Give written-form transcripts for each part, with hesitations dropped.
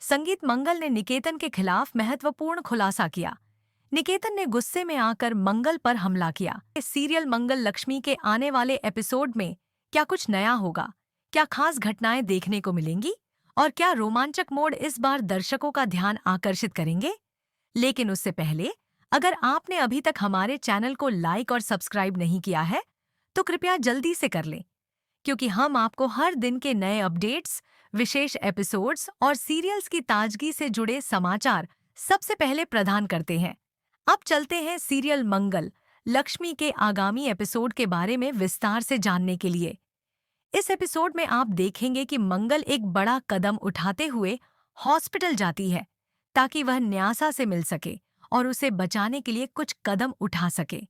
संगीत मंगल ने निकेतन के खिलाफ महत्वपूर्ण खुलासा किया। निकेतन ने गुस्से में आकर मंगल पर हमला किया। इस सीरियल मंगल लक्ष्मी के आने वाले एपिसोड में क्या कुछ नया होगा? क्या खास घटनाएं देखने को मिलेंगी? और क्या रोमांचक मोड़ इस बार दर्शकों का ध्यान आकर्षित करेंगे? लेकिन उससे पहले, अगर आपने अभी तक हमारे चैनल को लाइक और सब्सक्राइब नहीं किया है, तो कृपया जल्दी से कर लें, क्योंकि हम आपको हर दिन के नए अपडेट्स, विशेष एपिसोड्स और सीरियल्स की ताजगी से जुड़े समाचार सबसे पहले प्रदान करते हैं। अब चलते हैं सीरियल मंगल लक्ष्मी के आगामी एपिसोड के बारे में विस्तार से जानने के लिए। इस एपिसोड में आप देखेंगे कि मंगल एक बड़ा कदम उठाते हुए हॉस्पिटल जाती है ताकि वह न्यासा से मिल सके और उसे बचाने के लिए कुछ कदम उठा सके।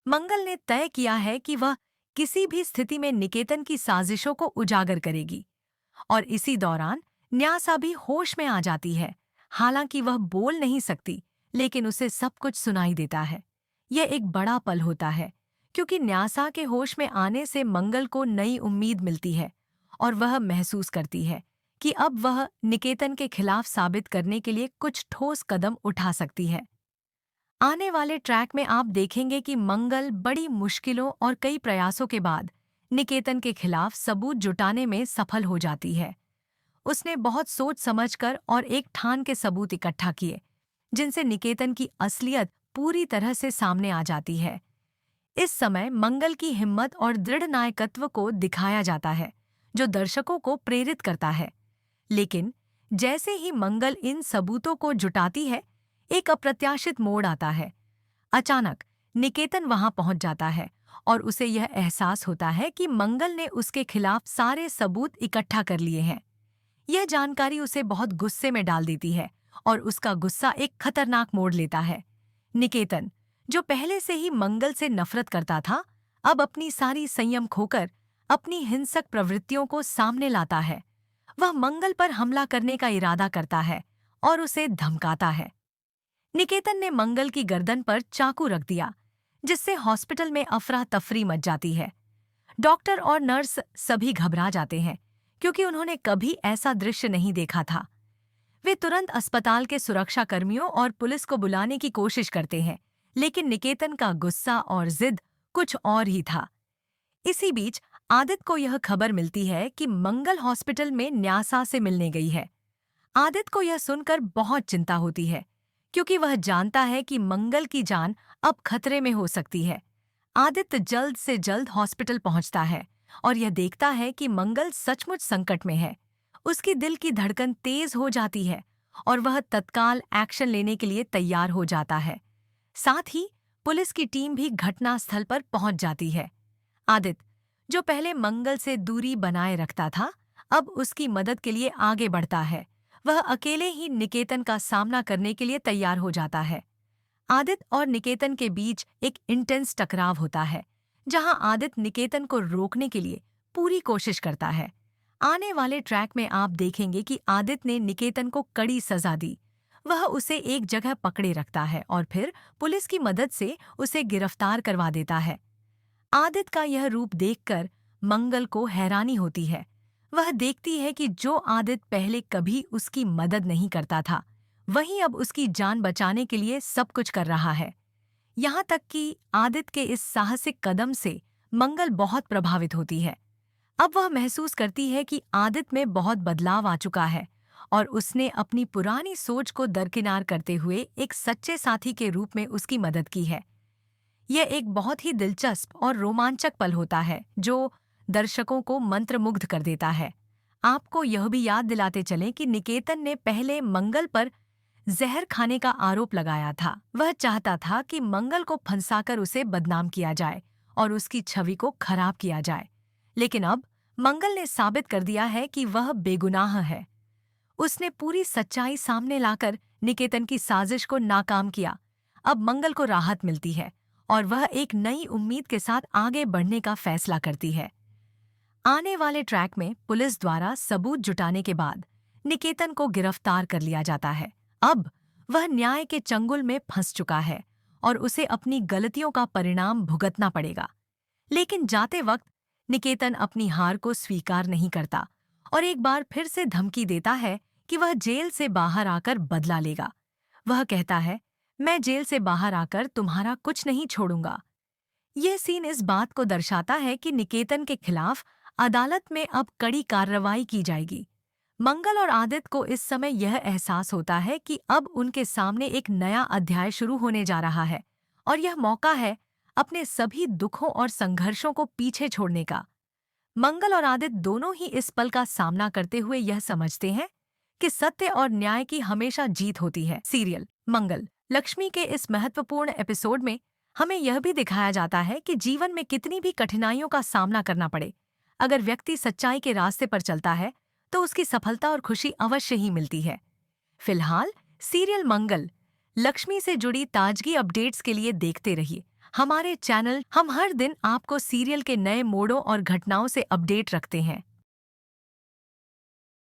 मंगल ने तय किया है कि वह किसी भी स्थिति में निकेतन की साजिशों को उजागर करेगी और इसी दौरान न्यासा भी होश में आ जाती है। हालांकि वह बोल नहीं सकती, लेकिन उसे सब कुछ सुनाई देता है। यह एक बड़ा पल होता है क्योंकि न्यासा के होश में आने से मंगल को नई उम्मीद मिलती है और वह महसूस करती है कि अब वह निकेतन के खिलाफ साबित करने के लिए कुछ ठोस कदम उठा सकती है। आने वाले ट्रैक में आप देखेंगे कि मंगल बड़ी मुश्किलों और कई प्रयासों के बाद निकेतन के खिलाफ सबूत जुटाने में सफल हो जाती है। उसने बहुत सोच समझकर और एक ठान के सबूत इकट्ठा किए, जिनसे निकेतन की असलियत पूरी तरह से सामने आ जाती है। इस समय मंगल की हिम्मत और दृढ़ नायकत्व को दिखाया जाता है, जो दर्शकों को प्रेरित करता है। लेकिन जैसे ही मंगल इन सबूतों को जुटाती है, एक अप्रत्याशित मोड़ आता है। अचानक निकेतन वहां पहुंच जाता है और उसे यह एहसास होता है कि मंगल ने उसके खिलाफ सारे सबूत इकट्ठा कर लिए हैं। यह जानकारी उसे बहुत गुस्से में डाल देती है और उसका गुस्सा एक खतरनाक मोड़ लेता है। निकेतन, जो पहले से ही मंगल से नफरत करता था, अब अपनी सारी संयम खोकर अपनी हिंसक प्रवृत्तियों को सामने लाता है। वह मंगल पर हमला करने का इरादा करता है और उसे धमकाता है। निकेतन ने मंगल की गर्दन पर चाकू रख दिया, जिससे हॉस्पिटल में अफरा तफरी मच जाती है। डॉक्टर और नर्स सभी घबरा जाते हैं क्योंकि उन्होंने कभी ऐसा दृश्य नहीं देखा था। वे तुरंत अस्पताल के सुरक्षाकर्मियों और पुलिस को बुलाने की कोशिश करते हैं, लेकिन निकेतन का गुस्सा और जिद कुछ और ही था। इसी बीच आदित्य को यह खबर मिलती है कि मंगल हॉस्पिटल में न्यासा से मिलने गई है। आदित्य को यह सुनकर बहुत चिंता होती है, क्योंकि वह जानता है कि मंगल की जान अब खतरे में हो सकती है। आदित्य जल्द से जल्द हॉस्पिटल पहुंचता है और यह देखता है कि मंगल सचमुच संकट में है। उसकी दिल की धड़कन तेज हो जाती है और वह तत्काल एक्शन लेने के लिए तैयार हो जाता है। साथ ही पुलिस की टीम भी घटनास्थल पर पहुंच जाती है। आदित्य, जो पहले मंगल से दूरी बनाए रखता था, अब उसकी मदद के लिए आगे बढ़ता है। वह अकेले ही निकेतन का सामना करने के लिए तैयार हो जाता है। आदित्य और निकेतन के बीच एक इंटेंस टकराव होता है, जहां आदित्य निकेतन को रोकने के लिए पूरी कोशिश करता है। आने वाले ट्रैक में आप देखेंगे कि आदित्य ने निकेतन को कड़ी सजा दी। वह उसे एक जगह पकड़े रखता है और फिर पुलिस की मदद से उसे गिरफ्तार करवा देता है। आदित्य का यह रूप देखकर मंगल को हैरानी होती है। वह देखती है कि जो आदित्य पहले कभी उसकी मदद नहीं करता था, वही अब उसकी जान बचाने के लिए सब कुछ कर रहा है। यहाँ तक कि आदित्य के इस साहसिक कदम से मंगल बहुत प्रभावित होती है। अब वह महसूस करती है कि आदित्य में बहुत बदलाव आ चुका है और उसने अपनी पुरानी सोच को दरकिनार करते हुए एक सच्चे साथी के रूप में उसकी मदद की है। यह एक बहुत ही दिलचस्प और रोमांचक पल होता है, जो दर्शकों को मंत्रमुग्ध कर देता है। आपको यह भी याद दिलाते चलें कि निकेतन ने पहले मंगल पर जहर खाने का आरोप लगाया था। वह चाहता था कि मंगल को फंसाकर उसे बदनाम किया जाए और उसकी छवि को खराब किया जाए। लेकिन अब मंगल ने साबित कर दिया है कि वह बेगुनाह है। उसने पूरी सच्चाई सामने लाकर निकेतन की साजिश को नाकाम किया। अब मंगल को राहत मिलती है और वह एक नई उम्मीद के साथ आगे बढ़ने का फैसला करती है। आने वाले ट्रैक में पुलिस द्वारा सबूत जुटाने के बाद निकेतन को गिरफ्तार कर लिया जाता है। अब वह न्याय के चंगुल में फंस चुका है और उसे अपनी गलतियों का परिणाम भुगतना पड़ेगा। लेकिन जाते वक्त निकेतन अपनी हार को स्वीकार नहीं करता और एक बार फिर से धमकी देता है कि वह जेल से बाहर आकर बदला लेगा। वह कहता है, मैं जेल से बाहर आकर तुम्हारा कुछ नहीं छोड़ूंगा। यह सीन इस बात को दर्शाता है कि निकेतन के खिलाफ अदालत में अब कड़ी कार्रवाई की जाएगी। मंगल और आदित्य को इस समय यह एहसास होता है कि अब उनके सामने एक नया अध्याय शुरू होने जा रहा है और यह मौका है अपने सभी दुखों और संघर्षों को पीछे छोड़ने का। मंगल और आदित्य दोनों ही इस पल का सामना करते हुए यह समझते हैं कि सत्य और न्याय की हमेशा जीत होती है। सीरियल मंगल लक्ष्मी के इस महत्वपूर्ण एपिसोड में हमें यह भी दिखाया जाता है कि जीवन में कितनी भी कठिनाइयों का सामना करना पड़े, अगर व्यक्ति सच्चाई के रास्ते पर चलता है तो उसकी सफलता और खुशी अवश्य ही मिलती है। फिलहाल सीरियल मंगल लक्ष्मी से जुड़ी ताजगी अपडेट्स के लिए देखते रहिए हमारे चैनल। हम हर दिन आपको सीरियल के नए मोड़ों और घटनाओं से अपडेट रखते हैं।